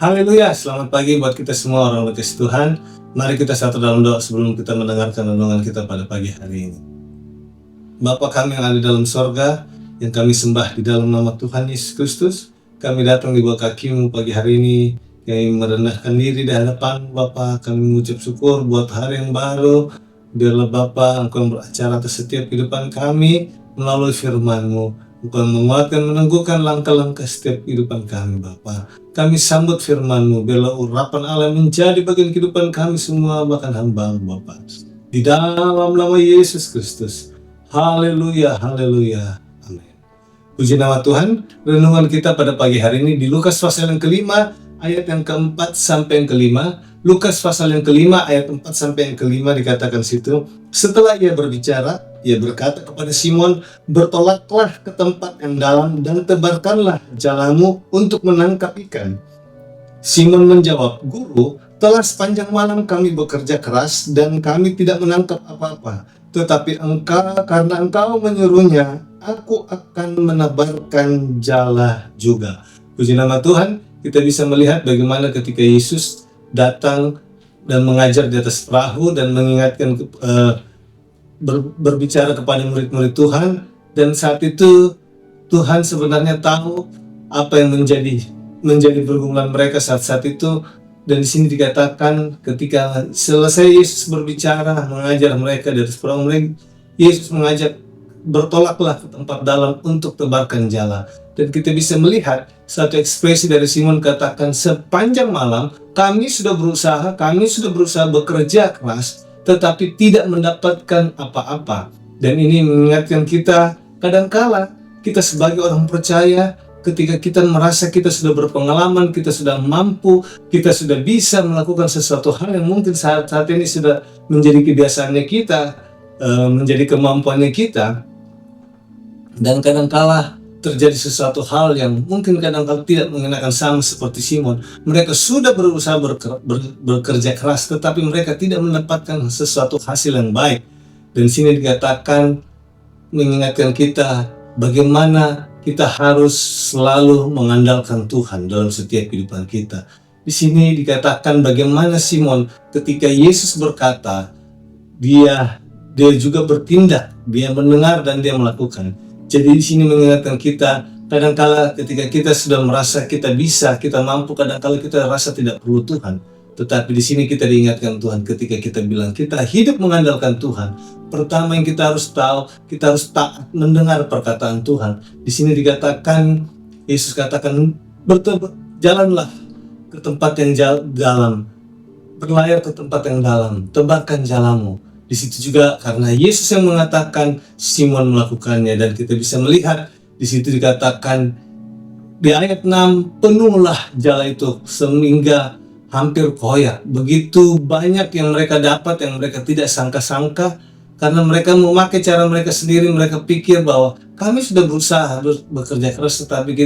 Haleluya, selamat pagi buat kita semua orang kasih Tuhan. Mari kita satu dalam doa sebelum kita mendengarkan renungan kita pada pagi hari ini. Bapa kami yang ada dalam sorga, yang kami sembah di dalam nama Tuhan Yesus Kristus, kami datang di bawah kaki-Mu pagi hari ini. Kami merendahkan diri di hadapan Bapa, kami mengucap syukur buat hari yang baru. Biarlah Bapa, Engkau yang beracara atas setiap kehidupan kami melalui firman-Mu. Engkau menguatkan, meneguhkan langkah-langkah setiap kehidupan kami Bapa. Kami sambut firman-Mu, biarlah urapan Allah menjadi bagian kehidupan kami semua, bahkan hamba-Mu Bapa. Di dalam nama Yesus Kristus. Haleluya, haleluya, amin. Puji nama Tuhan. Renungan kita pada pagi hari ini di Lukas pasal yang kelima, ayat yang keempat sampai yang kelima. Lukas pasal yang kelima, ayat 4 sampai yang kelima dikatakan situ. Setelah ia berbicara, ia berkata kepada Simon, "Bertolaklah ke tempat yang dalam dan tebarkanlah jalamu untuk menangkap ikan." Simon menjawab, "Guru, telah sepanjang malam kami bekerja keras dan kami tidak menangkap apa-apa. Tetapi karena engkau menyuruhnya, aku akan menebarkan jala juga." Puji nama Tuhan, kita bisa melihat bagaimana ketika Yesus datang dan mengajar di atas perahu dan mengingatkan berbicara kepada murid-murid Tuhan, dan saat itu Tuhan sebenarnya tahu apa yang menjadi pergumulan mereka saat itu. Dan di sini dikatakan ketika selesai Yesus berbicara mengajar mereka di atas perahu, Yesus mengajak bertolaklah ke tempat dalam untuk tebarkan jala. Dan kita bisa melihat satu ekspresi dari Simon, katakan, "Sepanjang malam kami sudah berusaha bekerja keras, tetapi tidak mendapatkan apa-apa." Dan ini mengingatkan kita, kadangkala kita sebagai orang percaya, ketika kita merasa kita sudah berpengalaman, kita sudah mampu, kita sudah bisa melakukan sesuatu hal yang mungkin saat ini sudah menjadi kebiasaannya kita, menjadi kemampuannya kita, dan kadangkala terjadi sesuatu hal yang mungkin kadang-kala tidak mengenakan sama seperti Simon. Mereka sudah berusaha bekerja keras, tetapi mereka tidak mendapatkan sesuatu hasil yang baik. Dan sini dikatakan mengingatkan kita bagaimana kita harus selalu mengandalkan Tuhan dalam setiap kehidupan kita. Di sini dikatakan bagaimana Simon ketika Yesus berkata, dia juga bertindak, dia mendengar dan dia melakukan. Jadi di sini mengingatkan kita, kadangkala ketika kita sudah merasa kita bisa, kita mampu, kadangkala kita rasa tidak perlu Tuhan. Tetapi di sini kita diingatkan Tuhan ketika kita bilang kita hidup mengandalkan Tuhan. Pertama yang kita harus tahu, kita harus taat mendengar perkataan Tuhan. Di sini dikatakan, Yesus katakan, "Jalanlah ke tempat yang dalam, berlayar ke tempat yang dalam, tebarkan jalamu." Di situ juga karena Yesus yang mengatakan, Simon melakukannya, dan kita bisa melihat di situ dikatakan di ayat 6, "Penuhlah jala itu sehingga hampir koyak." Begitu banyak yang mereka dapat yang mereka tidak sangka-sangka, karena mereka memakai cara mereka sendiri. Mereka pikir bahwa kami sudah berusaha bekerja keras tetapi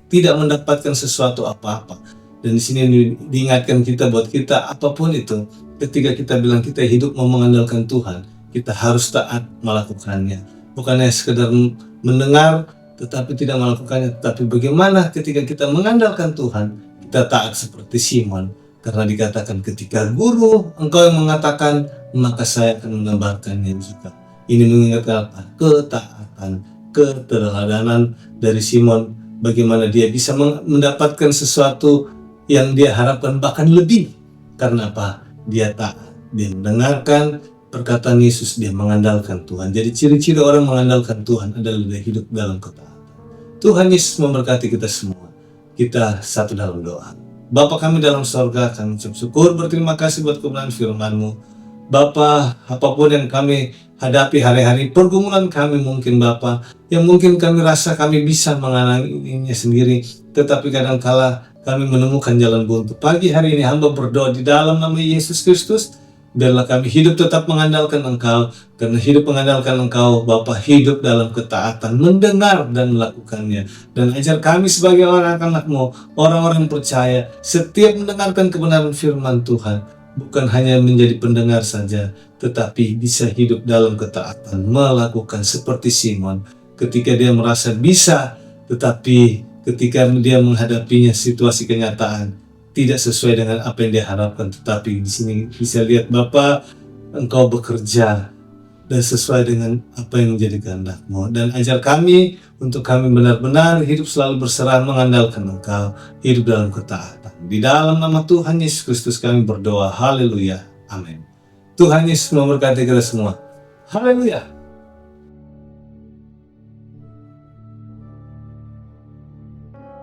tidak mendapatkan sesuatu apa-apa. Dan di sini diingatkan kita buat kita, apapun itu, ketika kita bilang kita hidup mau mengandalkan Tuhan, kita harus taat melakukannya. Bukan hanya sekedar mendengar tetapi tidak melakukannya, tetapi bagaimana ketika kita mengandalkan Tuhan, kita taat seperti Simon. Karena dikatakan ketika Guru engkau yang mengatakan, maka saya akan menebarkannya juga. Ini mengingatkan apa? Ketaatan, keteladanan dari Simon, bagaimana dia bisa mendapatkan sesuatu yang dia harapkan, bahkan lebih. Karena apa? Dia taat, dia mendengarkan perkataan Yesus, dia mengandalkan Tuhan. Jadi ciri-ciri orang mengandalkan Tuhan adalah dia hidup dalam ketaatan. Tuhan Yesus memberkati kita semua. Kita satu dalam doa. Bapa kami dalam sorga, kami ucap syukur, berterima kasih buat kebenaran firman-Mu. Bapa, apapun yang kami hadapi hari-hari, pergumulan kami mungkin Bapa, yang mungkin kami rasa kami bisa mengalaminya sendiri, tetapi kadangkala kami menemukan jalan buntu. Pagi hari ini hamba berdoa di dalam nama Yesus Kristus, biarlah kami hidup tetap mengandalkan Engkau. Karena hidup mengandalkan Engkau, Bapa, hidup dalam ketaatan, mendengar dan melakukannya. Dan ajar kami sebagai anak-anak-Mu, orang-orang yang percaya, setiap mendengarkan kebenaran firman Tuhan, bukan hanya menjadi pendengar saja, tetapi bisa hidup dalam ketaatan, melakukan seperti Simon. Ketika dia merasa bisa, tetapi ketika dia menghadapinya situasi kenyataan, tidak sesuai dengan apa yang dia harapkan. Tetapi di sini bisa lihat Bapa, Engkau bekerja dan sesuai dengan apa yang menjadi kehendak-Mu. Dan ajar kami untuk kami benar-benar hidup selalu berserah mengandalkan Engkau, hidup dalam ketaatan. Di dalam nama Tuhan Yesus Kristus kami berdoa. Haleluya. Amin. Tuhan Yesus memberkati kita semua. Haleluya.